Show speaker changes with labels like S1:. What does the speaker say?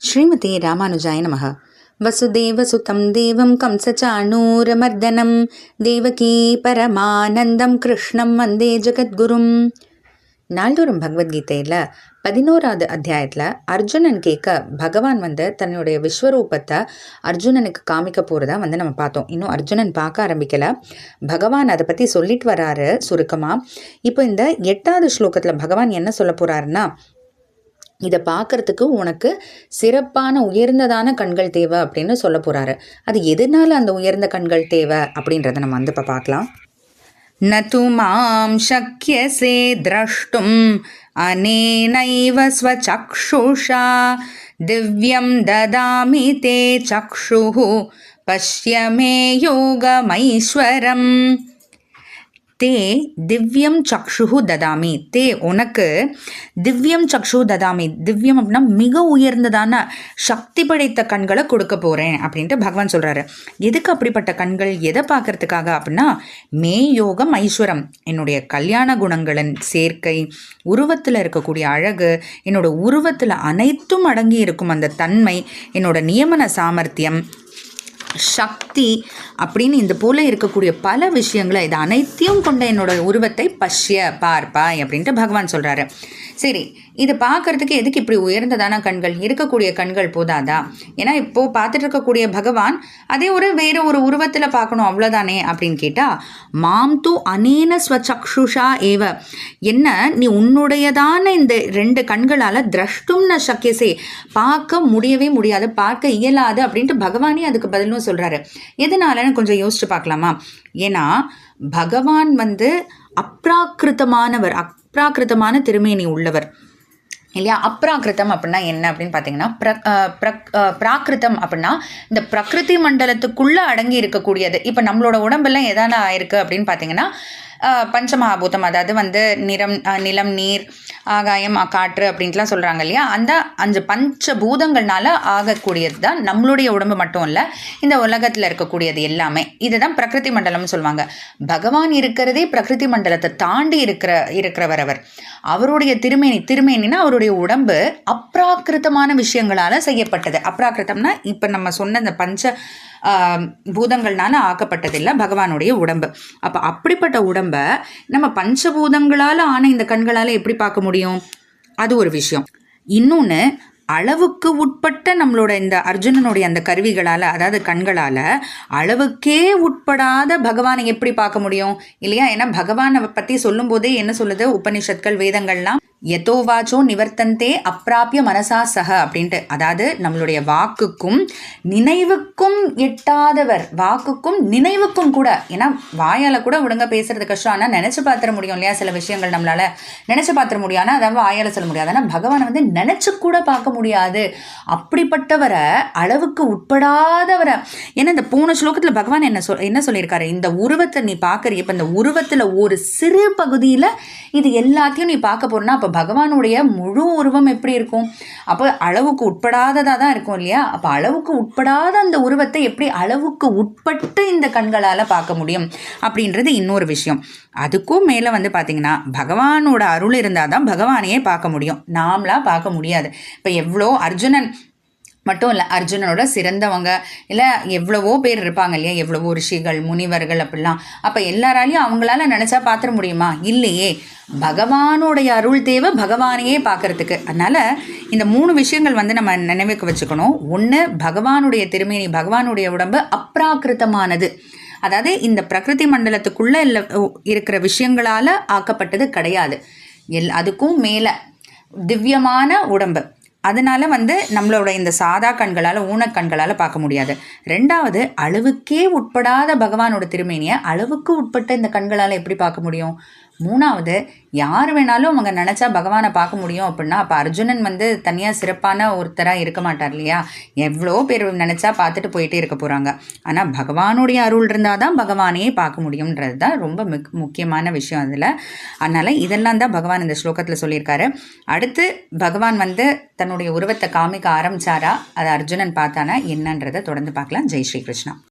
S1: ஸ்ரீமதி ராமானுஜாய நமः. வசுதேவசுதம் தேவம் கம்சச்சாணூரமர்தனம் தேவகீ பரமானந்தம் கிருஷ்ணம் வந்தே ஜெகத்குரும். நாள்தோறும் பகவத்கீதையில் 11வது அத்தியாயத்தில் அர்ஜுனன் கேட்க பகவான் தன்னுடைய விஸ்வரூபத்தை அர்ஜுனனுக்கு காமிக்க போகிறதா நம்ம பார்த்தோம். இன்னும் அர்ஜுனன் பார்க்க ஆரம்பிக்கலை. பகவான் அதை பற்றி சொல்லிட்டு வராரு சுருக்கமாக. இப்போ இந்த 8வது ஸ்லோகத்தில் பகவான் என்ன சொல்ல போகிறாருன்னா, இதை பார்க்கறதுக்கு உனக்கு சிறப்பான உயர்ந்ததான கண்கள் தேவை அப்படின்னு சொல்ல போகிறாரு. அது எதனால அந்த உயர்ந்த கண்கள் தேவை அப்படின்றத நம்ம இப்போ பார்க்கலாம். நது மாம் சக்யசே திரஷ்டும் அனேனைவ ஸ்வசக்ஷுஷா திவ்யம் ததாமி தே சக்ஷுஹு பஷ்யமே யோகமைஸ்வரம். தே திவ்யம் சக்ஷுஹு ததாமி. தே உனக்கு திவ்யம் சக்ஷு ததாமி. திவ்யம் அப்படின்னா மிக உயர்ந்ததான சக்தி படைத்த கண்களை கொடுக்க போகிறேன் அப்படின்ட்டு பகவான் சொல்கிறாரு. எதுக்கு அப்படிப்பட்ட கண்கள்? எதை பார்க்கறதுக்காக அப்படின்னா, மே யோகம் ஐஸ்வரம், என்னுடைய கல்யாண குணங்களின் சேர்க்கை, உருவத்தில் இருக்கக்கூடிய அழகு, என்னோட உருவத்தில் அனைத்தும் அடங்கி இருக்கும் அந்த தன்மை, என்னோட நியமன சாமர்த்தியம், சக்தி அப்படின்னு இந்த போல இருக்கக்கூடிய பல விஷயங்களை, இது அனைத்தையும் கொண்ட என்னோட உருவத்தை பார்ப்பாய் அப்படின்ட்டு பகவான் சொல்கிறாரு. சரி, இதை பார்க்கறதுக்கு எதுக்கு இப்படி உயர்ந்ததான கண்கள்? இருக்கக்கூடிய கண்கள் போதாதா? ஏன்னா இப்போது பார்த்துட்டு இருக்கக்கூடிய பகவான் அதே வேறு ஒரு உருவத்தில் பார்க்கணும், அவ்வளோதானே அப்படின்னு கேட்டால், மாம் தூ அனேன ஸ்வசக்ஷுஷா ஏவ, என்ன நீ உன்னுடையதான இந்த 2 கண்களால் திரஷ்டும்ன சக்கியசே, பார்க்க முடியவே முடியாது, பார்க்க இயலாது அப்படின்ட்டு பகவானே அதுக்கு பதிலும் சொல்கிறாரு. எதனாலன்னு கொஞ்சம் யோசிச்சு பார்க்கலாமா? ஏன்னா பகவான் அப்ராக்கிருத்தமானவர், அப்ராக்கிருத்தமான திருமேனி உள்ளவர் இல்லையா? அப்ராக்கிருத்தம் அப்படின்னா என்ன அப்படின்னு பார்த்தீங்கன்னா, பிராக்கிருத்தம் அப்படின்னா இந்த பிரகிருதி மண்டலத்துக்குள்ளே அடங்கி இருக்கக்கூடியது. இப்போ நம்மளோட உடம்பெல்லாம் எதான ஆயிருக்கு அப்படின்னு பார்த்தீங்கன்னா, பஞ்சமகாபூதம், அதாவது நிலம், நீர், ஆகாயம், காற்று அப்படின்ட்டுலாம் சொல்கிறாங்க இல்லையா? அந்த 5 பஞ்சபூதங்கள்னால ஆகக்கூடியது தான் நம்மளுடைய உடம்பு மட்டும் இல்லை, இந்த உலகத்தில் இருக்கக்கூடியது எல்லாமே. இதுதான் பிரகிருதி மண்டலம்னு சொல்லுவாங்க. பகவான் இருக்கிறதே பிரகிருதி மண்டலத்தை தாண்டி இருக்கிறவர். அவருடைய திருமேனினா அவருடைய உடம்பு அப்ராக்கிருத்தமான விஷயங்களால் செய்யப்பட்டது. அப்ராக்கிருத்தம்னா இப்போ நம்ம சொன்ன இந்த பஞ்ச பூதங்கள்னால ஆக்கப்பட்டதில்லை பகவானுடைய உடம்பு. அப்போ அப்படிப்பட்ட உடம்பை நம்ம பஞ்சபூதங்களால் ஆன இந்த கண்களால் எப்படி பார்க்க முடியும்? அது ஒரு விஷயம். இன்னொன்று, அளவுக்கு உட்பட்ட நம்மளோட இந்த அர்ஜுனனுடைய அந்த கருவிகளால், அதாவது கண்களால் அளவுக்கே உட்படாத பகவானை எப்படி பார்க்க முடியும் இல்லையா? ஏன்னா பகவானை பற்றி சொல்லும் போதே என்ன சொல்லுது உபனிஷத்கள், வேதங்கள்லாம், யதோவாச்சோ நிவர்த்தந்தே அப்பிராபிய மனசா சக அப்படின்ட்டு. அதாவது நம்மளுடைய வாக்குக்கும் நினைவுக்கும் எட்டாதவர், வாக்குக்கும் நினைவுக்கும் கூட, ஏன்னா வாயால் கூட ஒழுங்க பேசுறது கஷ்டம், ஆனால் நினச்சி பார்த்துட முடியும் இல்லையா? சில விஷயங்கள் நம்மளால் நினச்சி பார்த்துட முடியும், ஆனால் அதாவது வாயால் சொல்ல முடியாது. ஆனால் பகவானை நினச்சி கூட பார்க்க முடியாது. அப்படிப்பட்டவரை, அளவுக்கு உட்படாதவரை. ஏன்னா இந்த போன ஸ்லோகத்தில் பகவான் என்ன சொல்லியிருக்காரு? இந்த உருவத்தை நீ பார்க்குற, இப்போ இந்த உருவத்தில் ஒரு சிறு பகுதியில் இது எல்லாத்தையும் நீ பார்க்க போறனா, அப்போ பகவானுடைய முழு உருவம் எப்படி இருக்கும்? அப்போ அளவுக்கு உட்படாததாக தான் இருக்கும் இல்லையா? அப்போ அளவுக்கு உட்படாத அந்த உருவத்தை எப்படி அளவுக்கு உட்பட்டு இந்த கண்களால் பார்க்க முடியும் அப்படின்றது இன்னொரு விஷயம். அதுக்கும் மேலே பார்த்தீங்கன்னா, பகவானோட அருள் இருந்தால் தான் பகவானையே பார்க்க முடியும், நாமளாக பார்க்க முடியாது. இப்போ எவ்வளோ அர்ஜுனன் மட்டும் இல்லை, அர்ஜுனனோட சிறந்தவங்க இல்லை எவ்வளவோ பேர் இருப்பாங்க இல்லையா? எவ்வளவோ ரிஷிகள், முனிவர்கள் அப்படிலாம். அப்போ எல்லாராலையும் அவங்களால நினச்சா பார்த்துட முடியுமா? இல்லையே. பகவானுடைய அருள் தேவை பகவானையே பார்க்கறதுக்கு. அதனால் இந்த 3 விஷயங்கள் நம்ம நினைவுக்கு வச்சுக்கணும். ஒன்று, பகவானுடைய திருமேனி, பகவானுடைய உடம்பு அப்ராக்கிருத்தமானது, அதாவது இந்த பிரகிருதி மண்டலத்துக்குள்ளே இருக்கிற விஷயங்களால் ஆக்கப்பட்டது கிடையாது. அதுக்கும் மேலே திவ்யமான உடம்பு. அதனால் நம்மளோட இந்த சாதா கண்களால், ஊனக்கண்களால் பார்க்க முடியாது. 2வது, அளவுக்கே உட்படாத பகவானோட திருமேனியை அளவுக்கு உட்பட்ட இந்த கண்களால் எப்படி பார்க்க முடியும்? 3வது, யார் வேணாலும் அவங்க நினச்சா பகவானை பார்க்க முடியும் அப்படின்னா, அப்போ அர்ஜுனன் தனியாக சிறப்பான ஒருத்தராக இருக்க மாட்டார் இல்லையா? எவ்வளோ பேர் நினச்சா பார்த்துட்டு போயிட்டே இருக்க போகிறாங்க. ஆனால் பகவானுடைய அருள் இருந்தால் தான் பகவானையே பார்க்க முடியுன்றது தான் ரொம்ப முக்கியமான விஷயம் அதில். அதனால் இதெல்லாம் தான் பகவான் இந்த ஸ்லோகத்தில் சொல்லியிருக்காரு. அடுத்து பகவான் தன்னுடைய உருவத்தை காமிக்க ஆரம்பிச்சாரா, அதை அர்ஜுனன் பார்த்தானா என்னன்றதை தொடர்ந்து பார்க்கலாம். ஜெய் ஸ்ரீ கிருஷ்ணா.